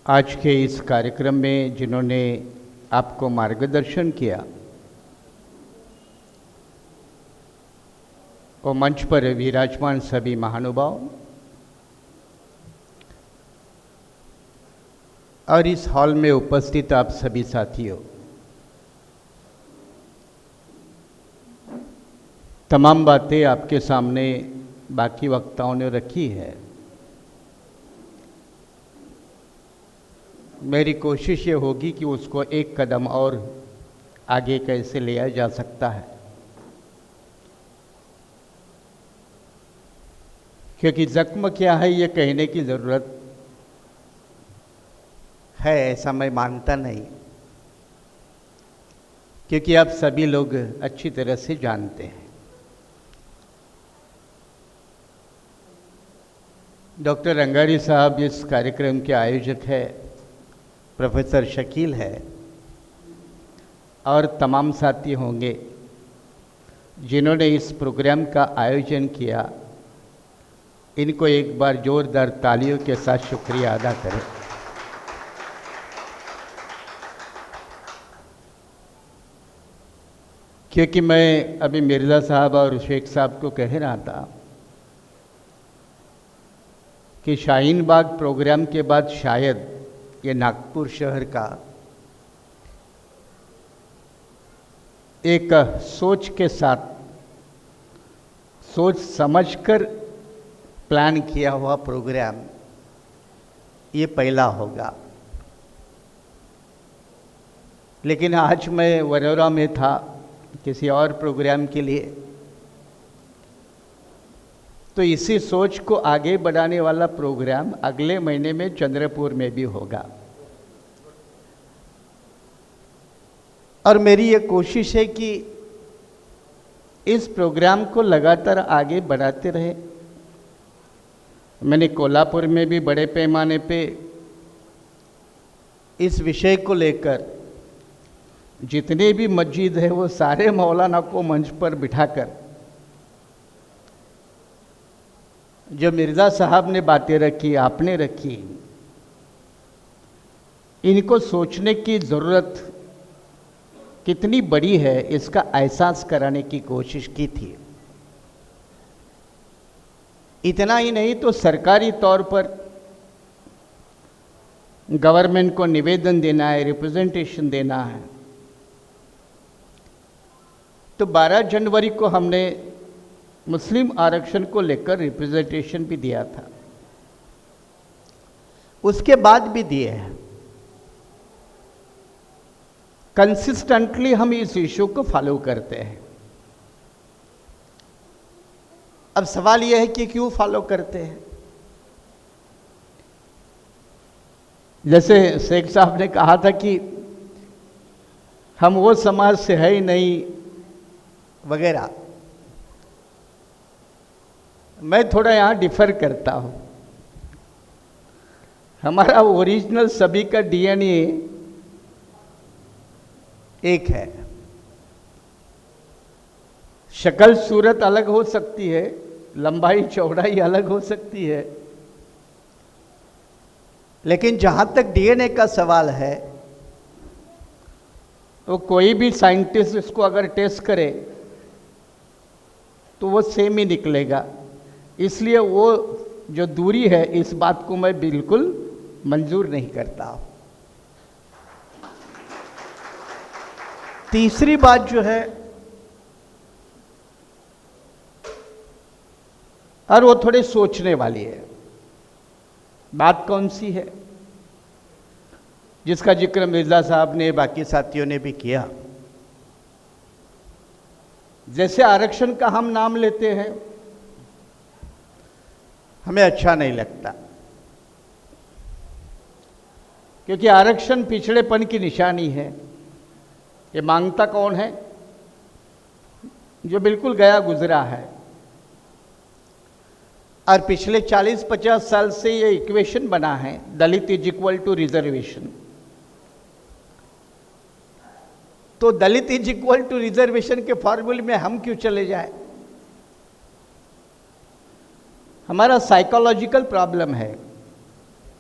आज के इस कार्यक्रम में जिन्होंने आपको मार्गदर्शन किया और मंच पर विराजमान सभी महानुभाव और इस हॉल में उपस्थित आप सभी साथियों, तमाम बातें आपके सामने बाकी वक्ताओं ने रखी है। मेरी कोशिश ये होगी कि उसको एक कदम और आगे कैसे लिया जा सकता है, क्योंकि जख्म क्या है ये कहने की ज़रूरत है ऐसा मैं मानता नहीं, क्योंकि आप सभी लोग अच्छी तरह से जानते हैं। डॉक्टर रंगारी साहब इस कार्यक्रम के आयोजक है, प्रोफेसर शकील है और तमाम साथी होंगे जिन्होंने इस प्रोग्राम का आयोजन किया। इनको एक बार जोरदार तालियों के साथ शुक्रिया अदा करें। क्योंकि मैं अभी मिर्ज़ा साहब और शेख साहब को कह रहा था कि शाहीन बाग प्रोग्राम के बाद शायद ये नागपुर शहर का एक सोच के साथ सोच समझकर प्लान किया हुआ प्रोग्राम ये पहला होगा। लेकिन आज मैं वडोदरा में था किसी और प्रोग्राम के लिए, तो इसी सोच को आगे बढ़ाने वाला प्रोग्राम अगले महीने में चंद्रपुर में भी होगा। और मेरी ये कोशिश है कि इस प्रोग्राम को लगातार आगे बढ़ाते रहे। मैंने कोल्हापुर में भी बड़े पैमाने पे इस विषय को लेकर जितने भी मस्जिद है वो सारे मौलाना को मंच पर बिठाकर जो मिर्ज़ा साहब ने बातें रखी, आपने रखी, इनको सोचने की ज़रूरत कितनी बड़ी है इसका एहसास कराने की कोशिश की थी। इतना ही नहीं तो सरकारी तौर पर गवर्नमेंट को निवेदन देना है, रिप्रेजेंटेशन देना है। तो 12 जनवरी को हमने मुस्लिम आरक्षण को लेकर रिप्रेजेंटेशन भी दिया था, उसके बाद भी दिए हैं। कंसिस्टेंटली हम इस इशू को फॉलो करते हैं। अब सवाल यह है कि क्यों फॉलो करते हैं। जैसे शेख साहब ने कहा था कि हम वो समाज से है ही नहीं वगैरह, मैं थोड़ा यहाँ डिफर करता हूँ। हमारा ओरिजिनल सभी का डीएनए एक है। शक्ल सूरत अलग हो सकती है, लंबाई चौड़ाई अलग हो सकती है, लेकिन जहाँ तक डीएनए का सवाल है तो कोई भी साइंटिस्ट इसको अगर टेस्ट करे तो वो सेम ही निकलेगा। इसलिए वो जो दूरी है इस बात को मैं बिल्कुल मंजूर नहीं करता। तीसरी बात जो है, और वो थोड़े सोचने वाली है, बात कौन सी है जिसका जिक्र मिर्ज़ा साहब ने बाकी साथियों ने भी किया। जैसे आरक्षण का हम नाम लेते हैं, हमें अच्छा नहीं लगता, क्योंकि आरक्षण पिछड़ेपन की निशानी है। ये मांगता कौन है? जो बिल्कुल गया गुजरा है। और पिछले 40-50 साल से ये इक्वेशन बना है, दलित इज इक्वल टू रिजर्वेशन। तो दलित इज इक्वल टू रिजर्वेशन के फॉर्मूले में हम क्यों चले जाए? हमारा साइकोलॉजिकल प्रॉब्लम है।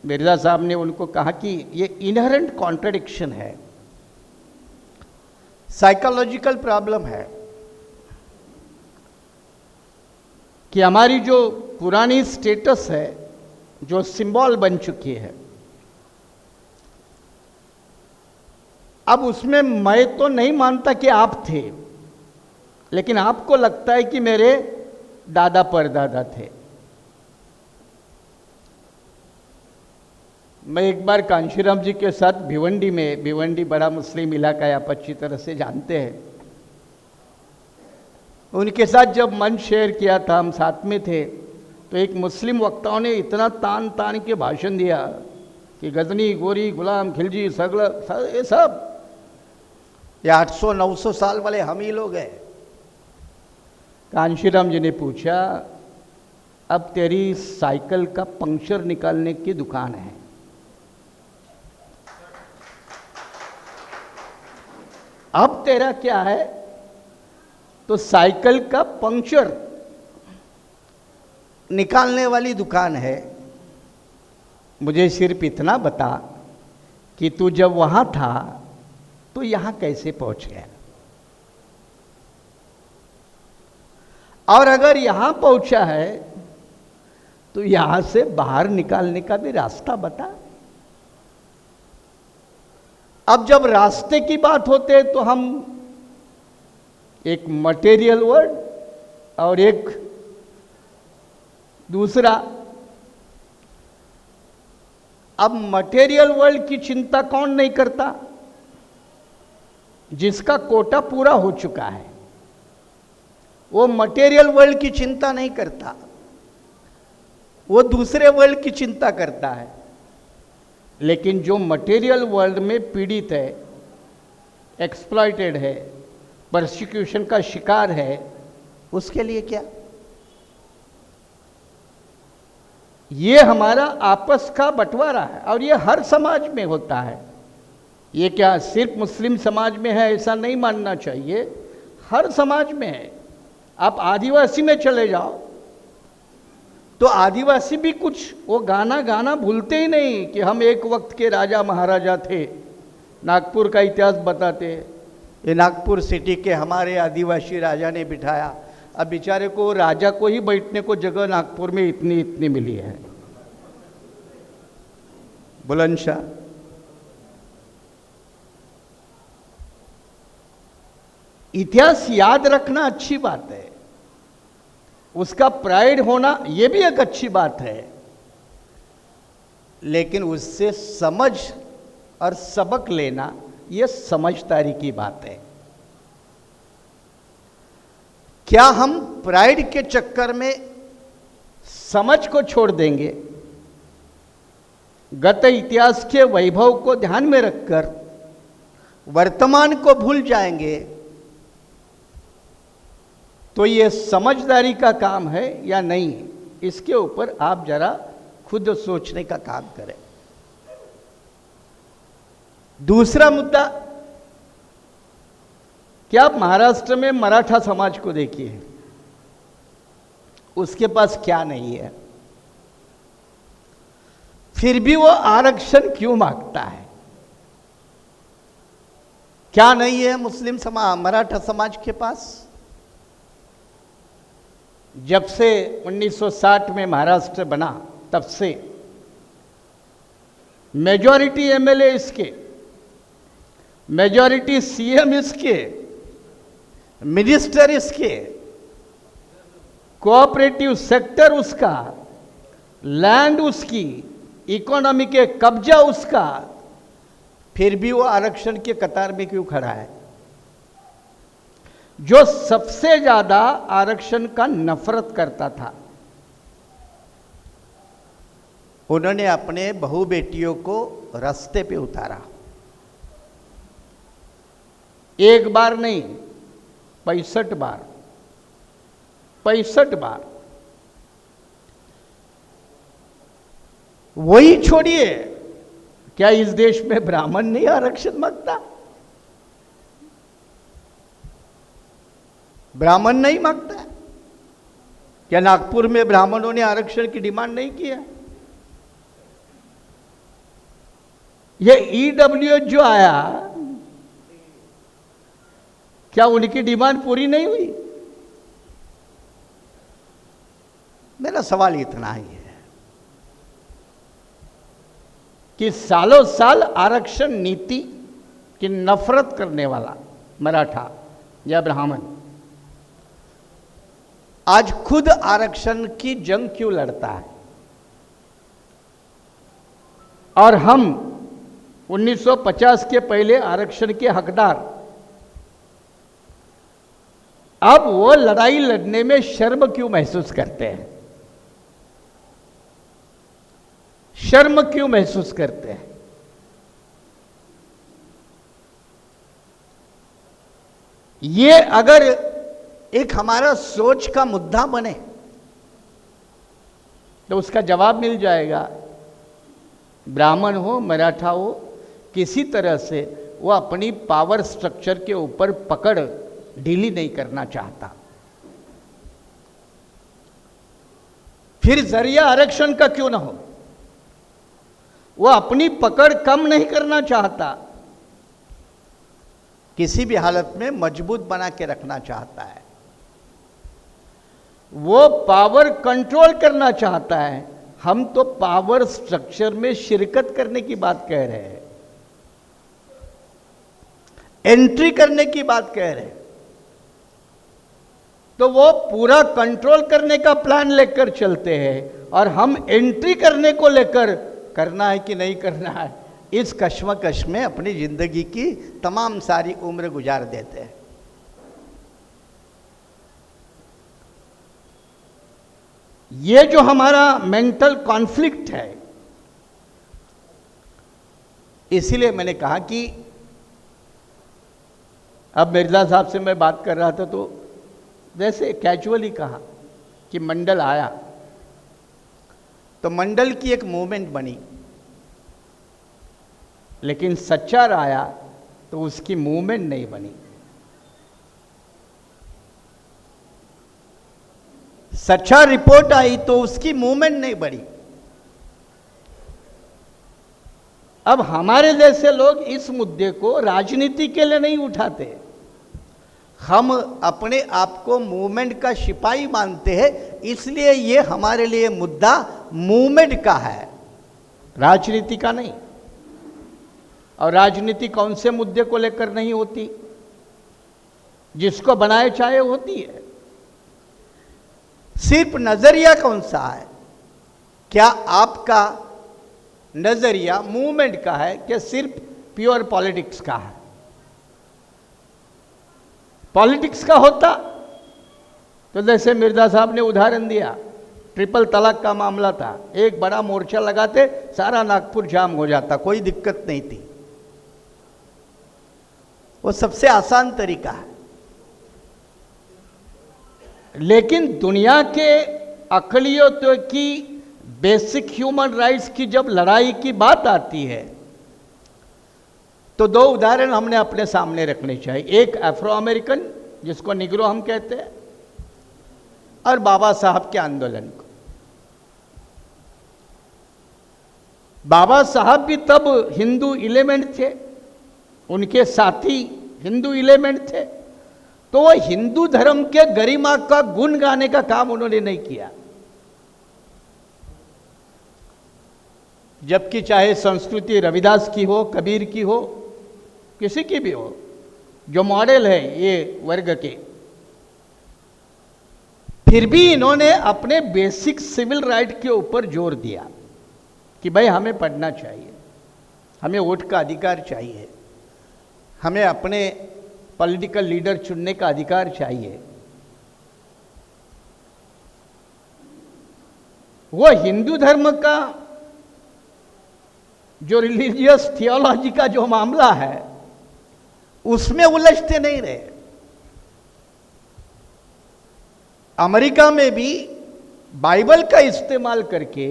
मिर्ज़ा साहब ने उनको कहा कि ये इनहेरेंट कॉन्ट्रडिक्शन है, साइकोलॉजिकल प्रॉब्लम है कि हमारी जो पुरानी स्टेटस है, जो सिंबल बन चुकी है, अब उसमें मैं तो नहीं मानता कि आप थे, लेकिन आपको लगता है कि मेरे दादा परदादा थे। मैं एक बार कांशीराम जी के साथ भिवंडी में, भिवंडी बड़ा मुस्लिम इलाका है, आप अच्छी तरह से जानते हैं, उनके साथ जब मंच शेयर किया था, हम साथ में थे, तो एक मुस्लिम वक्ताओं ने इतना तान तान के भाषण दिया कि गजनी, गोरी, गुलाम, खिलजी, सगला, ये सब, ये 800-900 साल वाले हम ही लोग हैं। कांशीराम जी ने पूछा, अब तेरी साइकिल का पंक्चर निकालने की दुकान है, अब तेरा क्या है? तो साइकिल का पंक्चर निकालने वाली दुकान है। मुझे सिर्फ इतना बता कि तू जब वहां था तो यहां कैसे पहुंच गया, और अगर यहां पहुंचा है तो यहां से बाहर निकालने का भी रास्ता बता। अब जब रास्ते की बात होते है तो हम एक मटेरियल वर्ल्ड और एक दूसरा, अब मटेरियल वर्ल्ड की चिंता कौन नहीं करता? जिसका कोटा पूरा हो चुका है वो मटेरियल वर्ल्ड की चिंता नहीं करता, वो दूसरे वर्ल्ड की चिंता करता है। लेकिन जो मटेरियल वर्ल्ड में पीड़ित है, एक्सप्लॉइटेड है, परसिक्यूशन का शिकार है, उसके लिए क्या? ये हमारा आपस का बंटवारा है, और ये हर समाज में होता है। ये क्या सिर्फ मुस्लिम समाज में है ऐसा नहीं मानना चाहिए, हर समाज में है। आप आदिवासी में चले जाओ तो आदिवासी भी कुछ वो गाना भूलते ही नहीं कि हम एक वक्त के राजा महाराजा थे। नागपुर का इतिहास बताते, ये नागपुर सिटी के हमारे आदिवासी राजा ने बिठाया। अब बेचारे को, राजा को ही बैठने को जगह नागपुर में इतनी इतनी मिली है। बुलंदशाह, इतिहास याद रखना अच्छी बात है, उसका प्राइड होना ये भी एक अच्छी बात है, लेकिन उससे समझ और सबक लेना ये समझदारी की बात है। क्या हम प्राइड के चक्कर में समझ को छोड़ देंगे? गत इतिहास के वैभव को ध्यान में रखकर वर्तमान को भूल जाएंगे? तो ये समझदारी का काम है या नहीं, इसके ऊपर आप जरा खुद सोचने का काम करें। दूसरा मुद्दा, क्या आप महाराष्ट्र में मराठा समाज को देखिए, उसके पास क्या नहीं है, फिर भी वो आरक्षण क्यों मांगता है? क्या नहीं है मुस्लिम समाज, मराठा समाज के पास? जब से 1960 में महाराष्ट्र बना तब से मेजॉरिटी एमएलए इसके, मेजॉरिटी सीएम इसके, मिनिस्टर इसके, कोऑपरेटिव सेक्टर उसका, लैंड उसकी, इकोनॉमी के कब्जा उसका, फिर भी वो आरक्षण के कतार में क्यों खड़ा है? जो सबसे ज्यादा आरक्षण का नफरत करता था, उन्होंने अपने बहू बेटियों को रास्ते पे उतारा। एक बार नहीं, 65 बार, 65 बार। वही छोड़िए, क्या इस देश में ब्राह्मण नहीं आरक्षण मांगता? ब्राह्मण नहीं मांगता? क्या नागपुर में ब्राह्मणों ने आरक्षण की डिमांड नहीं की है? ये ईडब्ल्यूएच जो आया, क्या उनकी डिमांड पूरी नहीं हुई? मेरा सवाल इतना ही है कि सालों साल आरक्षण नीति की नफरत करने वाला मराठा या ब्राह्मण आज खुद आरक्षण की जंग क्यों लड़ता है? और हम 1950 के पहले आरक्षण के हकदार अब वो लड़ाई लड़ने में शर्म क्यों महसूस करते हैं? शर्म क्यों महसूस करते हैं? ये अगर एक हमारा सोच का मुद्दा बने तो उसका जवाब मिल जाएगा। ब्राह्मण हो, मराठा हो, किसी तरह से वो अपनी पावर स्ट्रक्चर के ऊपर पकड़ ढीली नहीं करना चाहता। फिर जरिया आरक्षण का क्यों ना हो, वो अपनी पकड़ कम नहीं करना चाहता, किसी भी हालत में मजबूत बना के रखना चाहता है। वो पावर कंट्रोल करना चाहता है। हम तो पावर स्ट्रक्चर में शिरकत करने की बात कह रहे हैं, एंट्री करने की बात कह रहे हैं। तो वो पूरा कंट्रोल करने का प्लान लेकर चलते हैं और हम एंट्री करने को लेकर करना है कि नहीं करना है, इस कश्मकश में अपनी जिंदगी की तमाम सारी उम्र गुजार देते हैं। ये जो हमारा मेंटल कॉन्फ्लिक्ट है, इसीलिए मैंने कहा कि अब मिर्जा साहब से मैं बात कर रहा था तो जैसे कैजुअली कहा कि मंडल आया तो मंडल की एक मूवमेंट बनी, लेकिन सच्चार आया तो उसकी मूवमेंट नहीं बनी। सच्चा रिपोर्ट आई तो उसकी मूवमेंट नहीं बढ़ी। अब हमारे जैसे लोग इस मुद्दे को राजनीति के लिए नहीं उठाते, हम अपने आप को मूवमेंट का सिपाही मानते हैं, इसलिए ये हमारे लिए मुद्दा मूवमेंट का है, राजनीति का नहीं। और राजनीति कौन से मुद्दे को लेकर नहीं होती? जिसको बनाए चाहे होती है। सिर्फ नजरिया कौन सा है? क्या आपका नजरिया मूवमेंट का है कि सिर्फ प्योर पॉलिटिक्स का है? पॉलिटिक्स का होता तो जैसे मिर्जा साहब ने उदाहरण दिया, ट्रिपल तलाक का मामला था, एक बड़ा मोर्चा लगाते सारा नागपुर जाम हो जाता, कोई दिक्कत नहीं थी। वो सबसे आसान तरीका है। लेकिन दुनिया के अक़लियतों की बेसिक ह्यूमन राइट्स की जब लड़ाई की बात आती है तो दो उदाहरण हमने अपने सामने रखने चाहिए। एक अफ्रो अमेरिकन, जिसको निग्रो हम कहते हैं, और बाबा साहब के आंदोलन को। बाबा साहब भी तब हिंदू एलिमेंट थे, उनके साथी हिंदू एलिमेंट थे, तो वो हिंदू धर्म के गरिमा का गुण गाने का काम उन्होंने नहीं किया। जबकि चाहे संस्कृति रविदास की हो, कबीर की हो, किसी की भी हो, जो मॉडल है ये वर्ग के, फिर भी इन्होंने अपने बेसिक सिविल राइट के ऊपर जोर दिया कि भाई हमें पढ़ना चाहिए, हमें वोट का अधिकार चाहिए, हमें अपने पॉलिटिकल लीडर चुनने का अधिकार चाहिए। वो हिंदू धर्म का जो रिलीजियस थियोलॉजी का जो मामला है उसमें उलझते नहीं रहे। अमेरिका में भी बाइबल का इस्तेमाल करके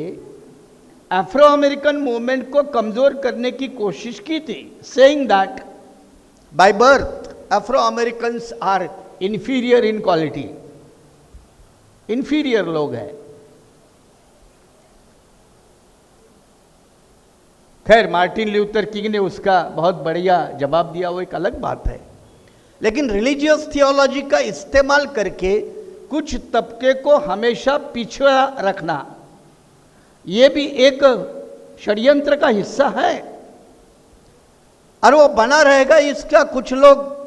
अफ्रो अमेरिकन मूवमेंट को कमजोर करने की कोशिश की थी, saying that by birth Afro Americans are inferior in quality, inferior लोग हैं। खैर मार्टिन ल्यूथर किंग ने उसका बहुत बढ़िया जवाब दिया, वो एक अलग बात है। लेकिन रिलीजियस थियोलॉजी का इस्तेमाल करके कुछ तबके को हमेशा पिछड़ा रखना, ये भी एक षड्यंत्र का हिस्सा है, और वो बना रहेगा। इसका कुछ लोग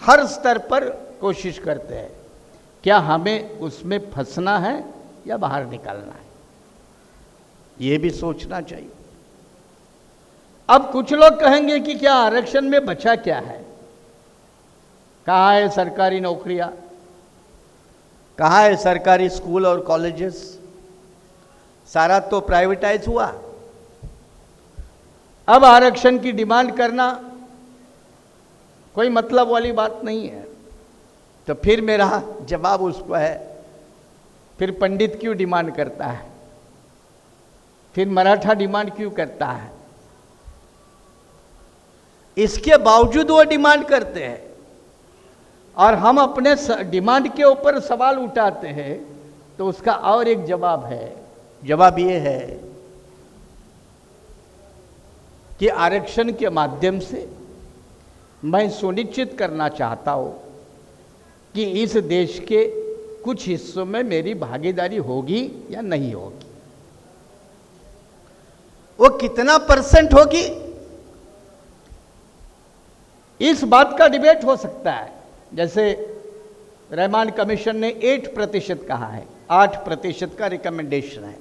हर स्तर पर कोशिश करते हैं। क्या हमें उसमें फंसना है या बाहर निकालना है, ये भी सोचना चाहिए। अब कुछ लोग कहेंगे कि क्या आरक्षण में बचा क्या है, कहाँ है सरकारी नौकरियां, कहाँ है सरकारी स्कूल और कॉलेजेस, सारा तो प्राइवेटाइज हुआ। अब आरक्षण की डिमांड करना कोई मतलब वाली बात नहीं है। तो फिर मेरा जवाब उसको है, फिर पंडित क्यों डिमांड करता है, फिर मराठा डिमांड क्यों करता है? इसके बावजूद वो डिमांड करते हैं और हम अपने डिमांड के ऊपर सवाल उठाते हैं, तो उसका और एक जवाब है। जवाब ये है कि आरक्षण के माध्यम से मैं सुनिश्चित करना चाहता हूं कि इस देश के कुछ हिस्सों में मेरी भागीदारी होगी या नहीं होगी। वो कितना परसेंट होगी, इस बात का डिबेट हो सकता है। जैसे रहमान कमीशन ने 8% कहा है, 8% का रिकमेंडेशन है,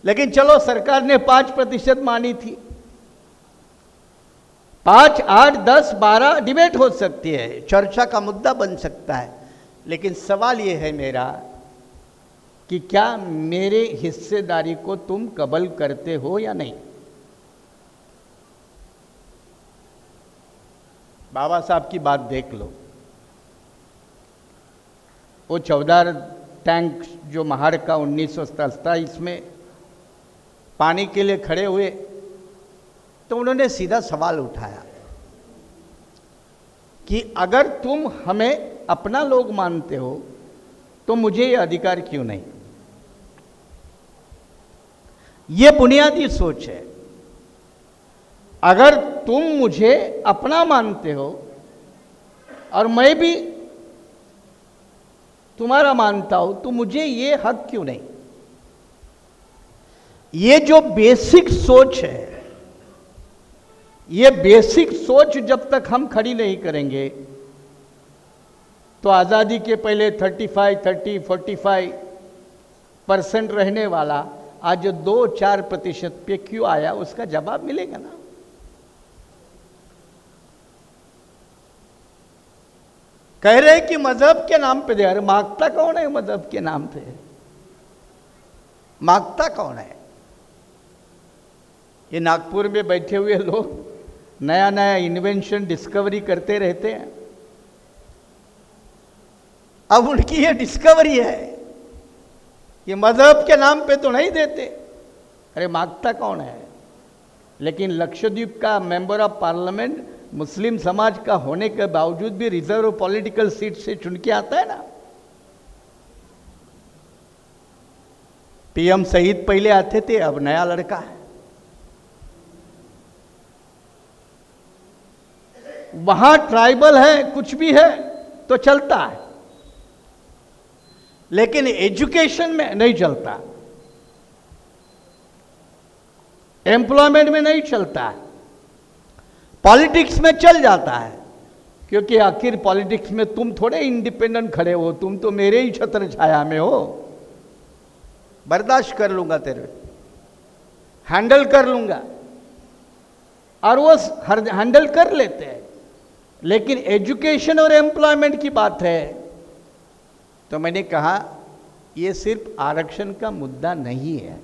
लेकिन चलो सरकार ने 5% मानी थी। 5, 8, 10, 12 डिबेट हो सकती है, चर्चा का मुद्दा बन सकता है। लेकिन सवाल यह है मेरा कि क्या मेरे हिस्सेदारी को तुम कबूल करते हो या नहीं। बाबा साहब की बात देख लो, वो 14 टैंक जो महाड़ का 1927 में पानी के लिए खड़े हुए, तो उन्होंने सीधा सवाल उठाया कि अगर तुम हमें अपना लोग मानते हो तो मुझे ये अधिकार क्यों नहीं। ये बुनियादी सोच है। अगर तुम मुझे अपना मानते हो और मैं भी तुम्हारा मानता हूं, तो मुझे ये हक क्यों नहीं। ये जो बेसिक सोच है, ये बेसिक सोच जब तक हम खड़ी नहीं करेंगे, तो आज़ादी के पहले 35, 30, 45% रहने वाला आज 2-4% पे क्यों आया, उसका जवाब मिलेगा ना। कह रहे कि मजहब के नाम पे दे। अरे मांगता कौन है मजहब के नाम पे? मांगता कौन है? ये नागपुर में बैठे हुए लोग नया नया इन्वेंशन डिस्कवरी करते रहते हैं। अब उनकी ये डिस्कवरी है कि मजहब के नाम पे तो नहीं देते। अरे मांगता कौन है? लेकिन लक्षद्वीप का मेंबर ऑफ पार्लियामेंट मुस्लिम समाज का होने के बावजूद भी रिजर्व पॉलिटिकल सीट से चुन के आता है ना। पीएम शहीद पहले आते थे, अब नया लड़का है। वहां ट्राइबल है, कुछ भी है तो चलता है, लेकिन एजुकेशन में नहीं चलता, एम्प्लॉयमेंट में नहीं चलता है, पॉलिटिक्स में चल जाता है। क्योंकि आखिर पॉलिटिक्स में तुम थोड़े इंडिपेंडेंट खड़े हो, तुम तो मेरे ही छत्र छाया में हो। बर्दाश्त कर लूंगा, तेरे हैंडल कर लूंगा, और वो हैंडल कर लेते हैं। लेकिन एजुकेशन और एम्प्लॉयमेंट की बात है, तो मैंने कहा ये सिर्फ आरक्षण का मुद्दा नहीं है,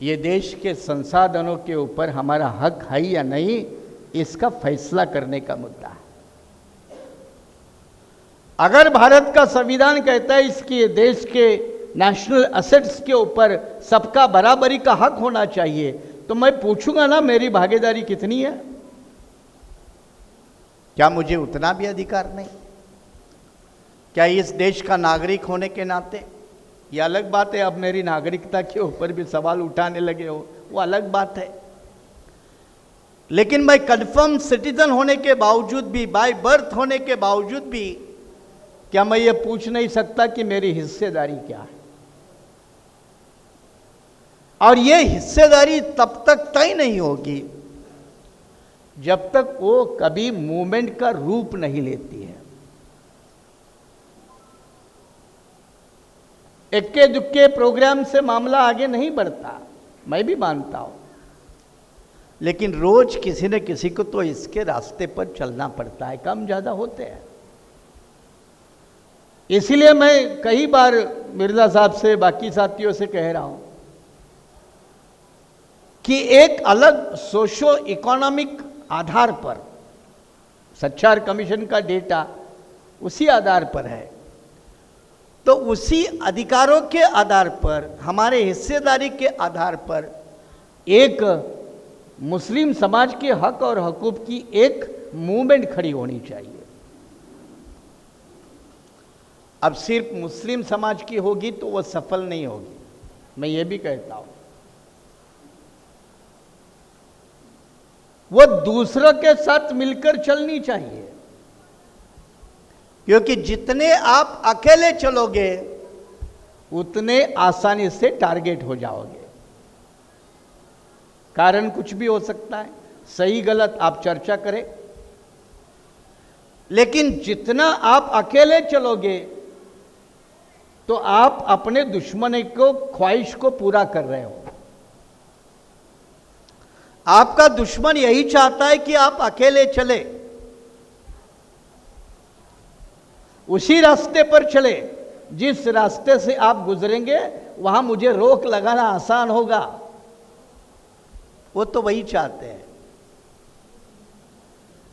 ये देश के संसाधनों के ऊपर हमारा हक है या नहीं, इसका फैसला करने का मुद्दा है। अगर भारत का संविधान कहता है इसके देश के नेशनल एसेट्स के ऊपर सबका बराबरी का हक होना चाहिए, तो मैं पूछूंगा ना मेरी भागीदारी कितनी है? क्या मुझे उतना भी अधिकार नहीं? क्या इस देश का नागरिक होने के नाते ये अलग बात है, अब मेरी नागरिकता के ऊपर भी सवाल उठाने लगे हो, वो अलग बात है। लेकिन मैं कन्फर्म सिटीजन होने के बावजूद भी, बाय बर्थ होने के बावजूद भी, क्या मैं ये पूछ नहीं सकता कि मेरी हिस्सेदारी क्या है? और ये हिस्सेदारी तब तक तय नहीं होगी जब तक वो कभी मूवमेंट का रूप नहीं लेती है। इक्के दुक्के प्रोग्राम से मामला आगे नहीं बढ़ता, मैं भी मानता हूं, लेकिन रोज किसी न किसी को तो इसके रास्ते पर चलना पड़ता है, कम ज्यादा होते हैं। इसलिए मैं कई बार मिर्जा साहब से, बाकी साथियों से कह रहा हूं कि एक अलग सोशो इकोनॉमिक आधार पर, सच्चार कमीशन का डेटा उसी आधार पर है, तो उसी अधिकारों के आधार पर, हमारे हिस्सेदारी के आधार पर एक मुस्लिम समाज के हक और हकूक की एक मूवमेंट खड़ी होनी चाहिए। अब सिर्फ मुस्लिम समाज की होगी तो वह सफल नहीं होगी, मैं ये भी कहता हूं। वो दूसरों के साथ मिलकर चलनी चाहिए, क्योंकि जितने आप अकेले चलोगे उतने आसानी से टारगेट हो जाओगे। कारण कुछ भी हो सकता है, सही गलत आप चर्चा करें, लेकिन जितना आप अकेले चलोगे तो आप अपने दुश्मन को ख्वाहिश को पूरा कर रहे हो। आपका दुश्मन यही चाहता है कि आप अकेले चले, उसी रास्ते पर चले जिस रास्ते से आप गुजरेंगे वहां मुझे रोक लगाना आसान होगा। वो तो वही चाहते हैं।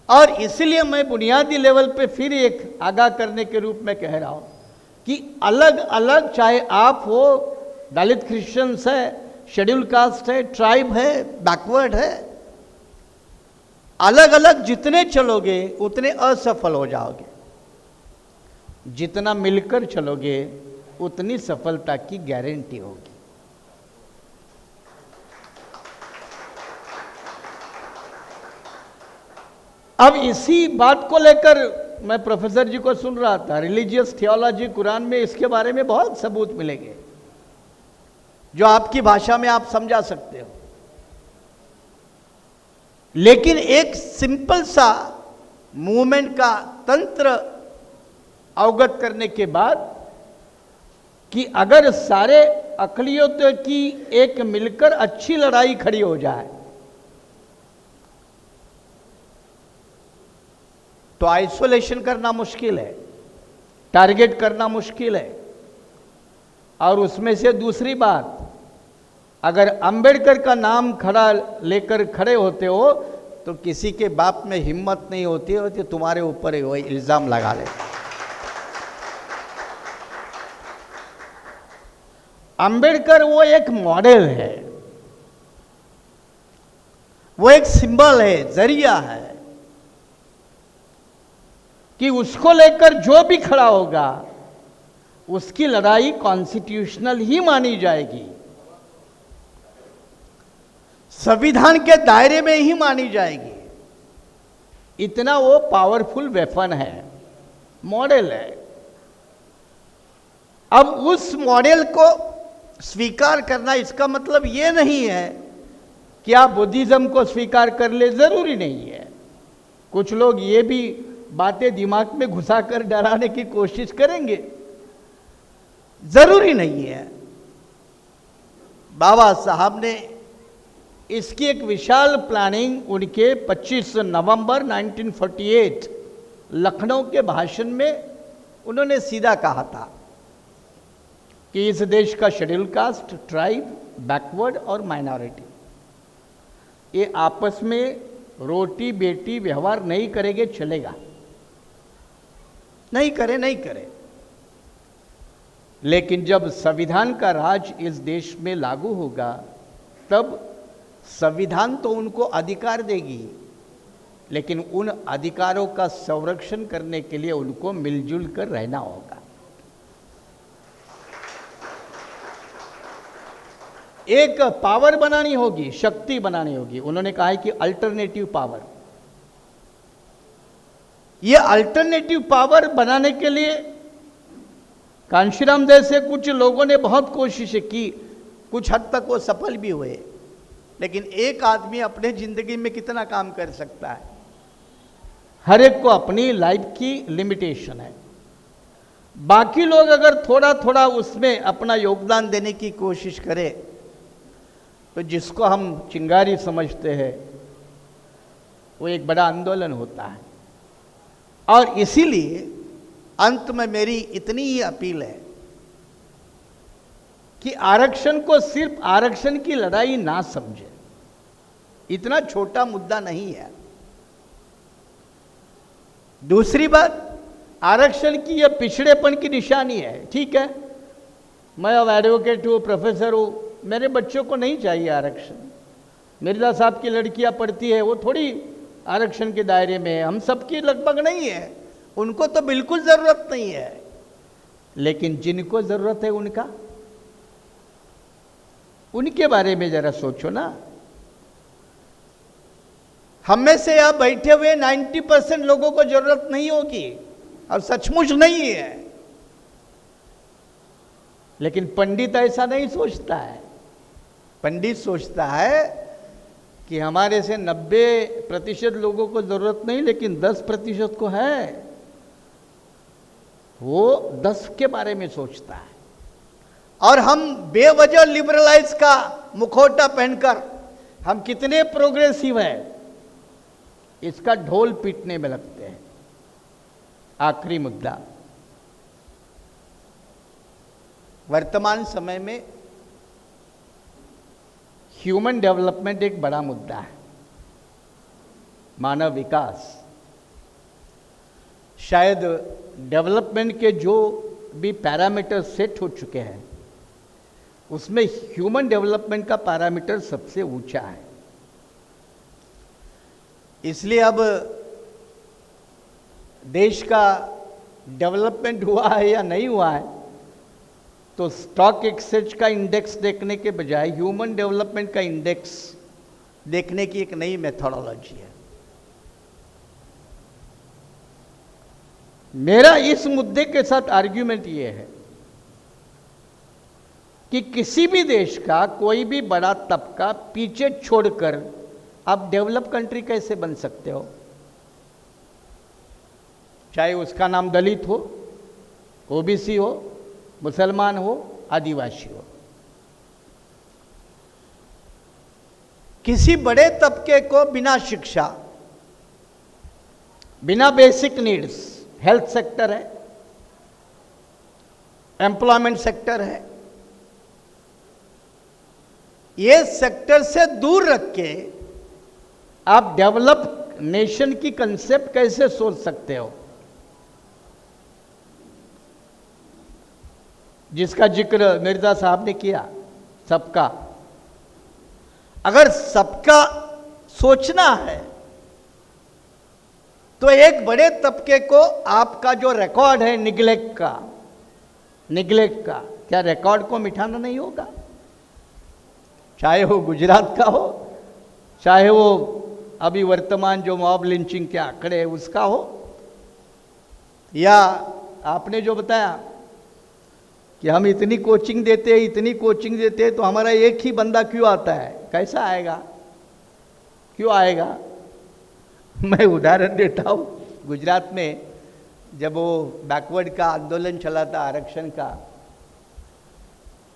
और इसलिए मैं बुनियादी लेवल पे फिर एक आगाह करने के रूप में कह रहा हूं कि अलग अलग, चाहे आप हो दलित क्रिश्चियंस है, शेड्यूल कास्ट है, ट्राइब है, बैकवर्ड है, अलग अलग जितने चलोगे उतने असफल हो जाओगे। जितना मिलकर चलोगे उतनी सफलता की गारंटी होगी। अब इसी बात को लेकर मैं प्रोफेसर जी को सुन रहा था, रिलीजियस थियोलॉजी, कुरान में इसके बारे में बहुत सबूत मिलेंगे जो आपकी भाषा में आप समझा सकते हो। लेकिन एक सिंपल सा मूवमेंट का तंत्र अवगत करने के बाद कि अगर सारे अकलियतों की एक मिलकर अच्छी लड़ाई खड़ी हो जाए तो आइसोलेशन करना मुश्किल है, टारगेट करना मुश्किल है। और उसमें से दूसरी बात, अगर अंबेडकर का नाम खड़ा लेकर खड़े होते हो तो किसी के बाप में हिम्मत नहीं होती है कि तुम्हारे ऊपर वही इल्जाम लगा ले। अंबेडकर वो एक मॉडल है, वो एक सिंबल है, जरिया है कि उसको लेकर जो भी खड़ा होगा उसकी लड़ाई कॉन्स्टिट्यूशनल ही मानी जाएगी, संविधान के दायरे में ही मानी जाएगी। इतना वो पावरफुल वेपन है, मॉडल है। अब उस मॉडल को स्वीकार करना, इसका मतलब ये नहीं है कि आप बुद्धिज्म को स्वीकार कर ले, जरूरी नहीं है। कुछ लोग ये भी बातें दिमाग में घुसाकर डराने की कोशिश करेंगे, जरूरी नहीं है। बाबा साहब ने इसकी एक विशाल प्लानिंग उनके 25 नवंबर 1948 लखनऊ के भाषण में उन्होंने सीधा कहा था कि इस देश का शेड्यूल कास्ट, ट्राइब, बैकवर्ड और माइनॉरिटी ये आपस में रोटी बेटी व्यवहार नहीं करेंगे, चलेगा नहीं करे नहीं करे। लेकिन जब संविधान का राज इस देश में लागू होगा तब संविधान तो उनको अधिकार देगी, लेकिन उन अधिकारों का संरक्षण करने के लिए उनको मिलजुल कर रहना होगा। एक पावर बनानी होगी, शक्ति बनानी होगी। उन्होंने कहा है कि अल्टरनेटिव पावर। ये अल्टरनेटिव पावर बनाने के लिए कांशीराम जैसे कुछ लोगों ने बहुत कोशिशें की, कुछ हद तक वो सफल भी हुए, लेकिन एक आदमी अपने जिंदगी में कितना काम कर सकता है? हर एक को अपनी लाइफ की लिमिटेशन है। बाकी लोग अगर थोड़ा थोड़ा उसमें अपना योगदान देने की कोशिश करें तो जिसको हम चिंगारी समझते हैं वो एक बड़ा आंदोलन होता है। और इसीलिए अंत में मेरी इतनी ही अपील है कि आरक्षण को सिर्फ आरक्षण की लड़ाई ना समझे। इतना छोटा मुद्दा नहीं है। दूसरी बात, आरक्षण की यह पिछड़ेपन की निशानी है। ठीक है, मैं अब एडवोकेट हूँ, प्रोफेसर हूँ, मेरे बच्चों को नहीं चाहिए आरक्षण। मिर्जा साहब की लड़कियां पढ़ती है, वो थोड़ी आरक्षण के दायरे में है। हम सबकी लगभग नहीं है, उनको तो बिल्कुल ज़रूरत नहीं है। लेकिन जिनको ज़रूरत है उनके बारे में ज़रा सोचो ना। हम में से यहाँ बैठे हुए 90% लोगों को ज़रूरत नहीं होगी, और सचमुच नहीं है। लेकिन पंडित ऐसा नहीं सोचता है। पंडित सोचता है कि हमारे से 90% लोगों को जरूरत नहीं, लेकिन 10% को है। वो 10 के बारे में सोचता है। और हम बेवजह लिबरलाइज का मुखौटा पहनकर हम कितने प्रोग्रेसिव हैं इसका ढोल पीटने में लगते हैं। आखिरी मुद्दा, वर्तमान समय में ह्यूमन डेवलपमेंट एक बड़ा मुद्दा है, मानव विकास। शायद डेवलपमेंट के जो भी पैरामीटर सेट हो चुके हैं उसमें ह्यूमन डेवलपमेंट का पैरामीटर सबसे ऊंचा है। इसलिए अब देश का डेवलपमेंट हुआ है या नहीं हुआ है तो स्टॉक एक्सचेंज का इंडेक्स देखने के बजाय ह्यूमन डेवलपमेंट का इंडेक्स देखने की एक नई मेथोडोलॉजी है। मेरा इस मुद्दे के साथ आर्ग्यूमेंट ये है कि किसी भी देश का कोई भी बड़ा तबका पीछे छोड़कर आप डेवलप कंट्री कैसे बन सकते हो? चाहे उसका नाम दलित हो, ओबीसी हो, मुसलमान हो, आदिवासी हो। किसी बड़े तबके को बिना शिक्षा, बिना बेसिक नीड्स, हेल्थ सेक्टर है, एम्प्लॉयमेंट सेक्टर है, ये सेक्टर से दूर रख के आप डेवलप नेशन की कंसेप्ट कैसे सोच सकते हो? जिसका जिक्र मिर्जा साहब ने किया, सबका। अगर सबका सोचना है तो एक बड़े तबके को आपका जो रिकॉर्ड है निग्लेक्ट का, क्या रिकॉर्ड को मिटाना नहीं होगा? चाहे वो गुजरात का हो, चाहे वो अभी वर्तमान जो मॉब लिंचिंग के आंकड़े हैं उसका हो, या आपने जो बताया कि हम इतनी कोचिंग देते हैं तो हमारा एक ही बंदा क्यों आता है? कैसा आएगा? क्यों आएगा? मैं उदाहरण देता हूँ। गुजरात में जब वो बैकवर्ड का आंदोलन चला था आरक्षण का,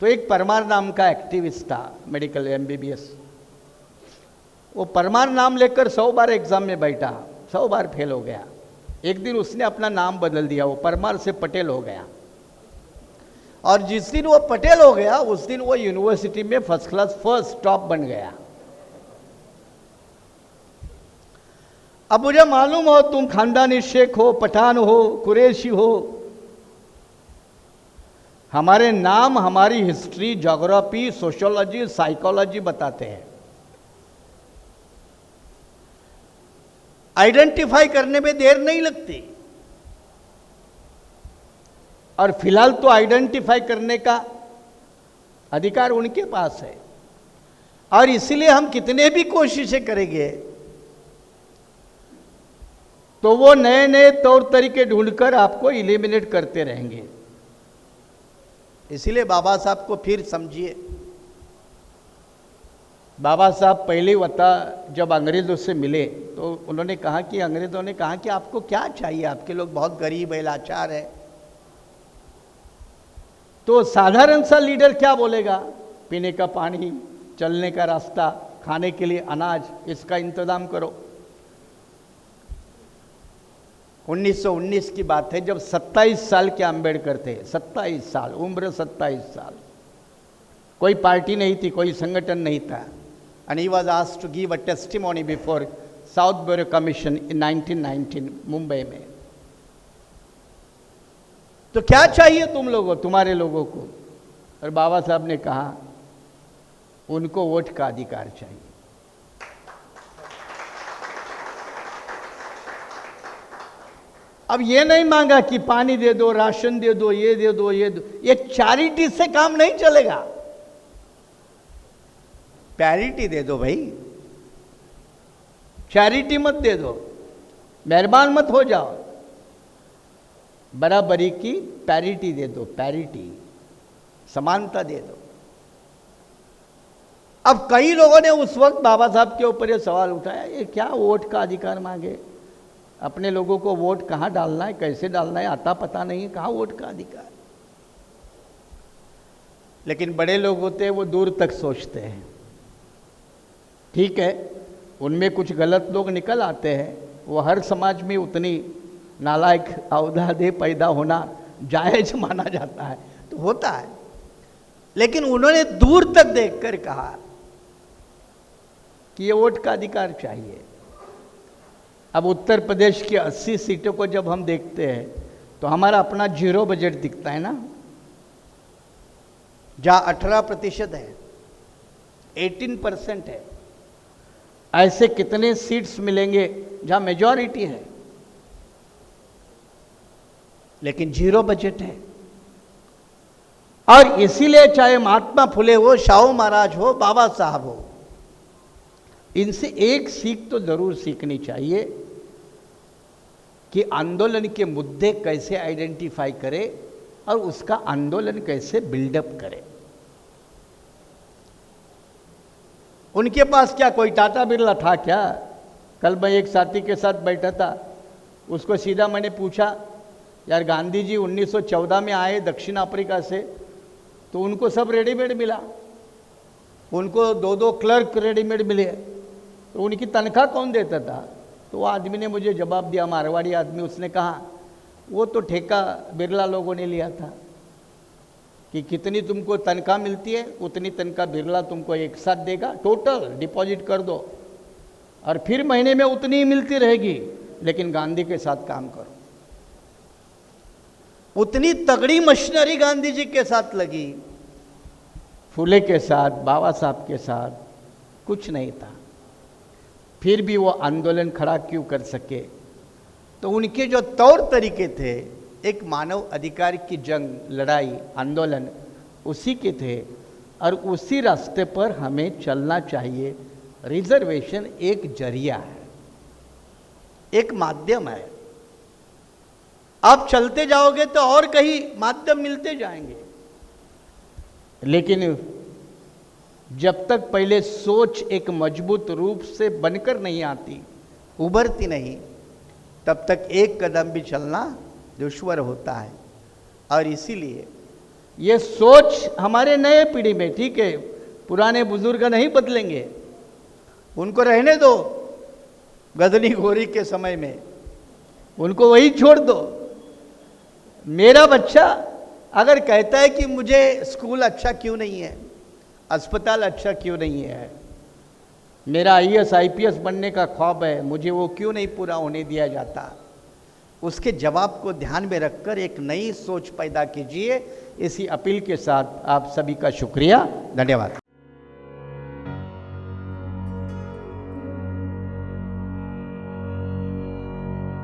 तो एक परमार नाम का एक्टिविस्ट था, मेडिकल MBBS। वो परमार नाम लेकर 100 बार एग्जाम में बैठा, 100 बार फेल हो गया। एक दिन उसने अपना नाम बदल दिया, वो परमार से पटेल हो गया। और जिस दिन वो पटेल हो गया उस दिन वो यूनिवर्सिटी में फर्स्ट क्लास फर्स्ट टॉप बन गया। अब मुझे मालूम हो तुम खानदानी शेख हो, पठान हो, कुरैशी हो, हमारे नाम हमारी हिस्ट्री, ज्योग्राफी, सोशियोलॉजी, साइकोलॉजी बताते हैं। आइडेंटिफाई करने में देर नहीं लगती। और फिलहाल तो आइडेंटिफाई करने का अधिकार उनके पास है। और इसलिए हम कितने भी कोशिशें करेंगे तो वो नए नए तौर तरीके ढूंढकर आपको इलिमिनेट करते रहेंगे। इसीलिए बाबा साहब को फिर समझिए। बाबा साहब पहले बता जब अंग्रेज़ों से मिले तो उन्होंने कहा कि अंग्रेज़ों ने कहा कि आपको क्या चाहिए, आपके लोग बहुत गरीब है, लाचार है। तो साधारण सा लीडर क्या बोलेगा? पीने का पानी, चलने का रास्ता, खाने के लिए अनाज, इसका इंतजाम करो। 1919 की बात है जब 27 साल के अंबेडकर थे, 27 साल उम्र, 27 साल। कोई पार्टी नहीं थी, कोई संगठन नहीं था। And he was asked to give a testimony before Southborough commission in 1919 Mumbai में। तो क्या चाहिए तुम लोगों, तुम्हारे लोगों को? और बाबा साहब ने कहा उनको वोट का अधिकार चाहिए। अब ये नहीं मांगा कि पानी दे दो, राशन दे दो, ये दे दो, ये दो। ये चैरिटी से काम नहीं चलेगा। पैरिटी दे दो भाई, चैरिटी मत दे दो, मेहरबान मत हो जाओ। बराबरी की पैरिटी दे दो, पैरिटी, समानता दे दो। अब कई लोगों ने उस वक्त बाबा साहब के ऊपर ये सवाल उठाया, ये क्या वोट का अधिकार मांगे? अपने लोगों को वोट कहाँ डालना है, कैसे डालना है, आता पता नहीं है, कहाँ वोट का अधिकार? लेकिन बड़े लोग होते हैं वो दूर तक सोचते हैं। ठीक है, उनमें कुछ गलत लोग निकल आते हैं, वो हर समाज में उतनी नालायक अवधादे पैदा होना जायज माना जाता है, तो होता है। लेकिन उन्होंने दूर तक देखकर कहा कि ये वोट का अधिकार चाहिए। अब उत्तर प्रदेश की 80 सीटों को जब हम देखते हैं तो हमारा अपना 0 बजट दिखता है ना, जहाँ 18% है, 18% है। ऐसे कितने सीट्स मिलेंगे जहाँ मेजॉरिटी है लेकिन 0 बजट है? और इसीलिए चाहे महात्मा फुले हो, शाहू महाराज हो, बाबा साहब हो, इनसे एक सीख तो जरूर सीखनी चाहिए कि आंदोलन के मुद्दे कैसे आइडेंटिफाई करे और उसका आंदोलन कैसे बिल्डअप करे। उनके पास क्या कोई टाटा बिरला था क्या? कल मैं एक साथी के साथ बैठा था, उसको सीधा मैंने पूछा, यार गांधी जी 1914 में आए दक्षिण अफ्रीका से, तो उनको सब रेडीमेड मिला, उनको 2-2 क्लर्क रेडीमेड मिले, तो उनकी तनख्वाह कौन देता था? तो वो आदमी ने मुझे जवाब दिया, मारवाड़ी आदमी, उसने कहा वो तो ठेका बिरला लोगों ने लिया था कि कितनी तुमको तनख्वाह मिलती है उतनी तनख्वाह बिरला तुमको एक साथ देगा, टोटल डिपॉजिट कर दो और फिर महीने में उतनी ही मिलती रहेगी, लेकिन गांधी के साथ काम करो। उतनी तगड़ी मशीनरी गांधी जी के साथ लगी, फुले के साथ, बाबा साहब के साथ कुछ नहीं था, फिर भी वो आंदोलन खड़ा क्यों कर सके? तो उनके जो तौर तरीके थे, एक मानव अधिकार की जंग, लड़ाई, आंदोलन, उसी के थे और उसी रास्ते पर हमें चलना चाहिए। रिजर्वेशन एक जरिया है, एक माध्यम है। आप चलते जाओगे तो और कहीं माध्यम मिलते जाएंगे, लेकिन जब तक पहले सोच एक मजबूत रूप से बनकर नहीं आती, उभरती नहीं, तब तक एक कदम भी चलना दुश्वार होता है। और इसीलिए ये सोच हमारे नए पीढ़ी में, ठीक है, पुराने बुजुर्ग नहीं बदलेंगे, उनको रहने दो गजनी घोरी के समय में, उनको वही छोड़ दो। मेरा बच्चा अगर कहता है कि मुझे स्कूल अच्छा क्यों नहीं है, अस्पताल अच्छा क्यों नहीं है, मेरा IAS IPS बनने का ख्वाब है, मुझे वो क्यों नहीं पूरा होने दिया जाता, उसके जवाब को ध्यान में रखकर एक नई सोच पैदा कीजिए। इसी अपील के साथ आप सभी का शुक्रिया, धन्यवाद।